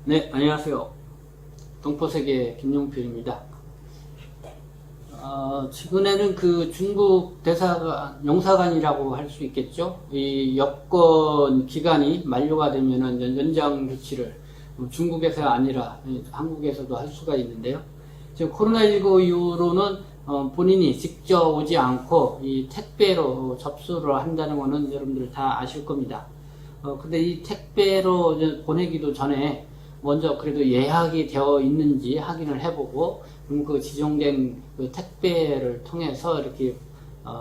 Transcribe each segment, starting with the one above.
네, 안녕하세요. 동포세계 김용필입니다. 최근에는 그 중국 대사관, 영사관이라고 할 수 있겠죠. 이 여권 기간이 만료가 되면은 연장 조치를 중국에서 아니라 한국에서도 할 수가 있는데요. 지금 코로나19 이후로는 본인이 직접 오지 않고 이 택배로 접수를 한다는 거는 여러분들 다 아실 겁니다. 근데 이 택배로 보내기도 전에 먼저 그래도 예약이 되어 있는지 확인을 해보고 그 지정된 그 택배를 통해서 이렇게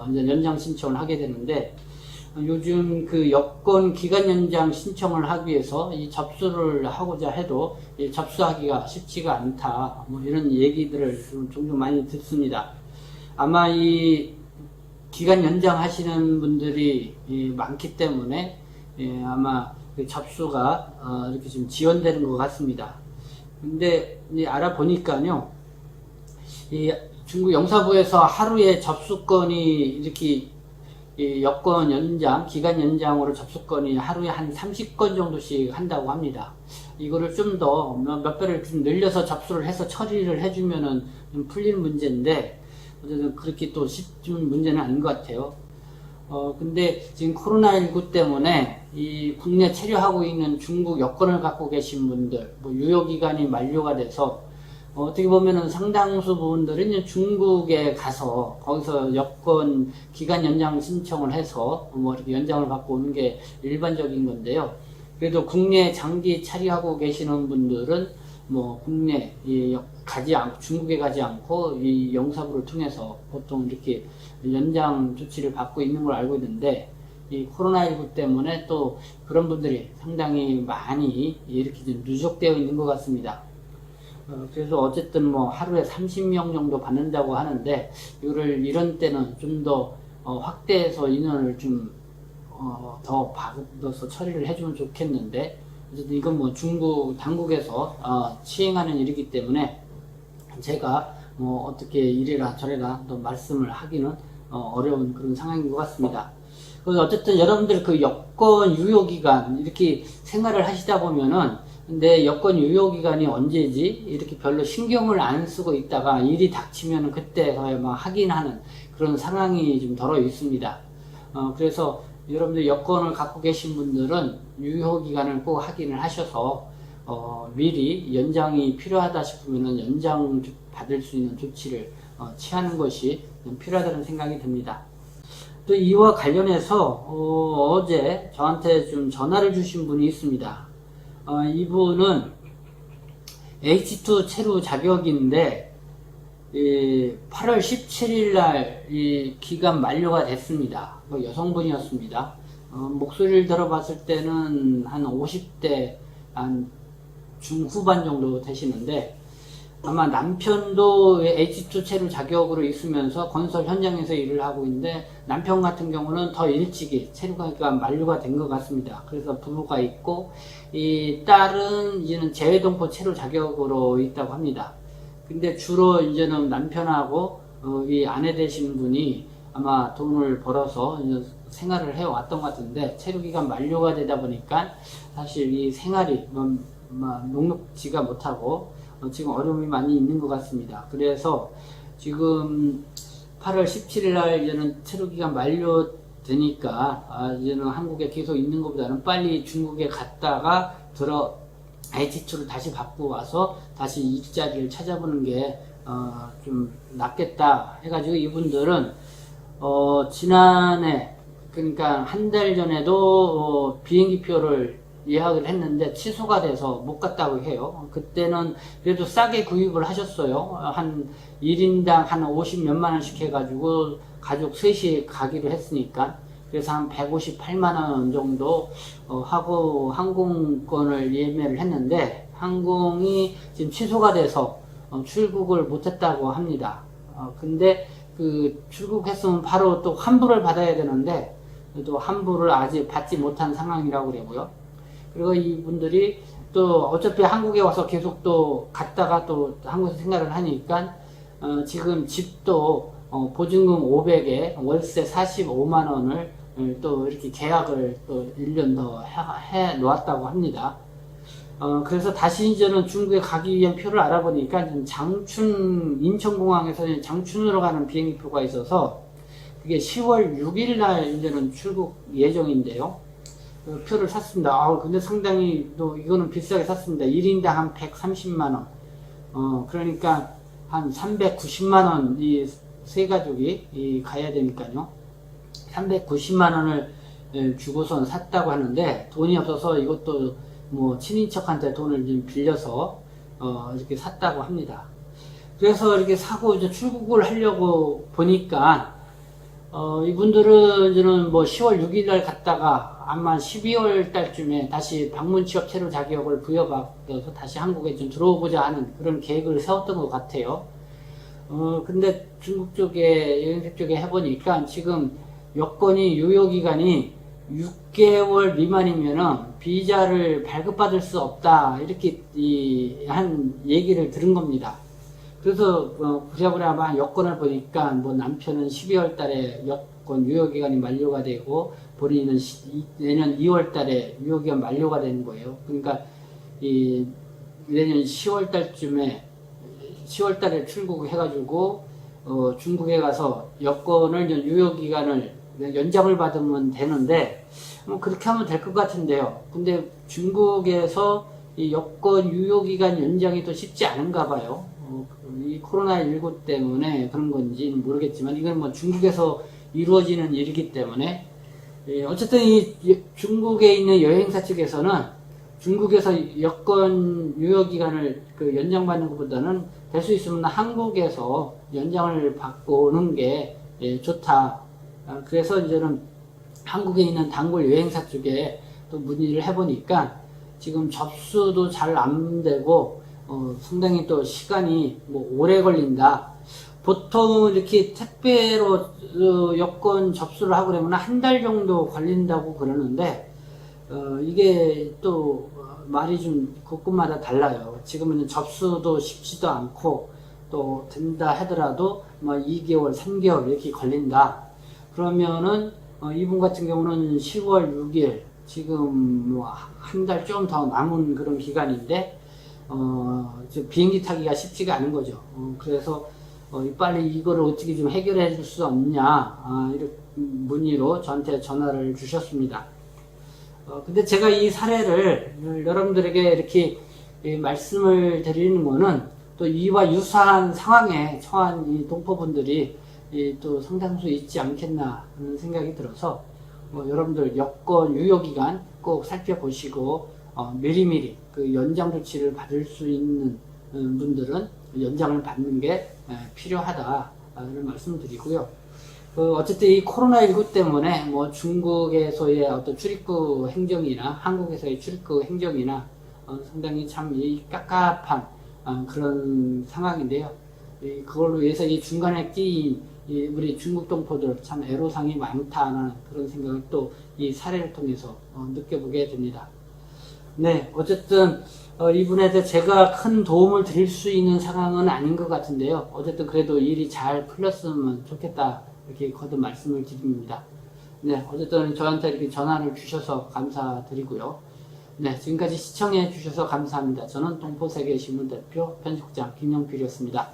이제 연장 신청을 하게 되는데, 요즘 그 여권 기간 연장 신청을 하기 위해서 이 접수를 하고자 해도 이 접수하기가 쉽지가 않다, 뭐 이런 얘기들을 좀 종종 많이 듣습니다. 아마 이 기간 연장하시는 분들이 많기 때문에 아마 그 접수가 이렇게 좀 지연되는 것 같습니다. 근데 알아보니까요, 이 중국 영사부에서 하루에 접수건이 이렇게 여권 연장, 기간 연장으로 접수건이 하루에 한 30건 정도씩 한다고 합니다. 이거를 좀 더 몇 배를 좀 늘려서 접수를 해서 처리를 해주면은 좀 풀리는 문제인데, 어쨌든 그렇게 또 쉽은 문제는 아닌 것 같아요. 근데 지금 코로나19 때문에 이 국내 체류하고 있는 중국 여권을 갖고 계신 분들, 뭐 유효기간이 만료가 돼서 어떻게 보면은 상당수 부분들은 중국에 가서 거기서 여권 기간 연장 신청을 해서 뭐 이렇게 연장을 받고 오는 게 일반적인 건데요. 그래도 국내 장기 차리하고 계시는 분들은 뭐 국내 가지 않고 중국에 가지 않고 이 영사부를 통해서 보통 이렇게 연장 조치를 받고 있는 걸 알고 있는데, 이 코로나19 때문에 또 그런 분들이 상당히 많이 이렇게 좀 누적되어 있는 것 같습니다. 그래서 어쨌든 뭐 하루에 30명 정도 받는다고 하는데, 이거를 이런 때는 좀 더 확대해서 인원을 좀 더 받아서 처리를 해주면 좋겠는데, 어쨌든 이건 뭐 중국 당국에서 시행하는 일이기 때문에 제가 뭐 어떻게 이래라 저래라 또 말씀을 하기는 어려운 그런 상황인 것 같습니다. 그래서 어쨌든 여러분들 그 여권 유효기간 이렇게 생활을 하시다 보면은, 근데 여권 유효기간이 언제지? 이렇게 별로 신경을 안 쓰고 있다가 일이 닥치면은 그때서야 막 확인하는 그런 상황이 좀 덜어 있습니다. 그래서 여러분들 여권을 갖고 계신 분들은 유효기간을 꼭 확인을 하셔서 미리 연장이 필요하다 싶으면 연장 받을 수 있는 조치를 취하는 것이 필요하다는 생각이 듭니다. 또 이와 관련해서 어제 저한테 좀 전화를 주신 분이 있습니다. 이분은 H2 체류 자격인데 8월 17일 날 이 기간 만료가 됐습니다. 여성분이었습니다. 목소리를 들어봤을 때는 한 50대 한 중후반 정도 되시는데, 아마 남편도 H2 체류 자격으로 있으면서 건설 현장에서 일을 하고 있는데, 남편 같은 경우는 더 일찍이 체류가 만료가 된 것 같습니다. 그래서 부부가 있고, 이 딸은 이제는 재외동포 체류 자격으로 있다고 합니다. 근데 주로 이제는 남편하고 이 아내 되신 분이 아마 돈을 벌어서 이제 생활을 해왔던 것 같은데, 체류기간 만료가 되다 보니까 사실 이 생활이 녹록지가 못하고 지금 어려움이 많이 있는 것 같습니다. 그래서 지금 8월 17일 날 이제는 체류기간 만료되니까 이제는 한국에 계속 있는 것보다는 빨리 중국에 갔다가 H2를 다시 받고 와서 다시 일자리를 찾아보는 게 좀 낫겠다 해가지고, 이분들은 지난해, 그러니까 한 달 전에도 비행기표를 예약을 했는데 취소가 돼서 못 갔다고 해요. 그때는 그래도 싸게 구입을 하셨어요. 한 1인당 한 50 몇만 원씩 해가지고 가족 셋이 가기로 했으니까, 그래서 한 158만 원 정도 하고 항공권을 예매를 했는데, 항공이 지금 취소가 돼서 출국을 못했다고 합니다. 근데 그 출국했으면 바로 또 환불을 받아야 되는데, 또 환불을 아직 받지 못한 상황이라고 그러고요. 그리고 이분들이 또 어차피 한국에 와서 계속 또 갔다가 또 한국에서 생활을 하니까 지금 집도 보증금 500에 월세 45만 원을 또 이렇게 계약을 또 1년 더 해 놓았다고 합니다. 그래서 다시 이제는 중국에 가기 위한 표를 알아보니까 장춘, 인천공항에서 장춘으로 가는 비행기표가 있어서 그게 10월 6일 날 이제는 출국 예정인데요. 표를 샀습니다. 근데 상당히 또 이거는 비싸게 샀습니다. 1인당 한 130만원. 그러니까 한 390만원 이 세 가족이 가야 되니까요. 390만원을 주고선 샀다고 하는데 돈이 없어서 이것도 뭐 친인척한테 돈을 좀 빌려서 이렇게 샀다고 합니다. 그래서 이렇게 사고 이제 출국을 하려고 보니까 이분들은 이제는 뭐 10월 6일 날 갔다가 아마 12월 달쯤에 다시 방문 취업 체류 자격을 부여받아서 다시 한국에 좀 들어오고자 하는 그런 계획을 세웠던 것 같아요. 근데 중국 쪽에, 여행사 쪽에 해보니까 지금 여권이 유효기간이 6개월 미만이면은 비자를 발급받을 수 없다. 이렇게 한 얘기를 들은 겁니다. 그래서 부랴부랴 여권을 보니까 뭐 남편은 12월 달에 여권 유효기간이 만료가 되고 본인은 내년 2월 달에 유효기간 만료가 되는 거예요. 그러니까 내년 10월 달쯤에 10월 달에 출국해가지고 중국에 가서 여권을 유효기간을 연장을 받으면 되는데 그렇게 하면 될 것 같은데요. 근데 중국에서 이 여권 유효기간 연장이 더 쉽지 않은가 봐요. 이 코로나19 때문에 그런 건지는 모르겠지만 이건 뭐 중국에서 이루어지는 일이기 때문에 어쨌든 이 중국에 있는 여행사 측에서는 중국에서 여권 유효기간을 연장받는 것보다는 될 수 있으면 한국에서 연장을 받고 오는 게 좋다. 그래서 이제는 한국에 있는 단골 여행사 쪽에 또 문의를 해보니까 지금 접수도 잘 안 되고 상당히 또 시간이 뭐 오래 걸린다. 보통 이렇게 택배로 여권 접수를 하고 그러면 한 달 정도 걸린다고 그러는데 이게 또 말이 좀 곳곳마다 달라요. 지금은 접수도 쉽지도 않고 또 된다 하더라도 뭐 2개월, 3개월 이렇게 걸린다. 그러면은 이분 같은 경우는 10월 6일 지금 뭐 한 달 좀 더 남은 그런 기간인데 비행기 타기가 쉽지가 않은 거죠. 그래서 빨리 이거를 어떻게 좀 해결해 줄 수 없냐 이렇게 문의로 저한테 전화를 주셨습니다. 근데 제가 이 사례를 여러분들에게 이렇게 말씀을 드리는 거는 또 이와 유사한 상황에 처한 이 동포분들이 또 상당수 있지 않겠나 하는 생각이 들어서 여러분들 여권 유효기간 꼭 살펴보시고 미리미리 그 연장 조치를 받을 수 있는 분들은 연장을 받는 게 필요하다 라는 말씀을 드리고요. 어쨌든 이 코로나19 때문에 뭐 중국에서의 어떤 출입국 행정이나 한국에서의 출입국 행정이나 상당히 참 깝깝한 그런 상황인데요. 그걸로 위해서 이 중간에 끼인 우리 중국 동포들 참 애로사항이 많다는 그런 생각을 또 이 사례를 통해서 느껴보게 됩니다. 네, 어쨌든 이분한테 제가 큰 도움을 드릴 수 있는 상황은 아닌 것 같은데요. 어쨌든 그래도 일이 잘 풀렸으면 좋겠다 이렇게 거듭 말씀을 드립니다. 네, 어쨌든 저한테 이렇게 전화를 주셔서 감사드리고요. 네, 지금까지 시청해 주셔서 감사합니다. 저는 동포세계신문 대표 편집국장 김영필이었습니다.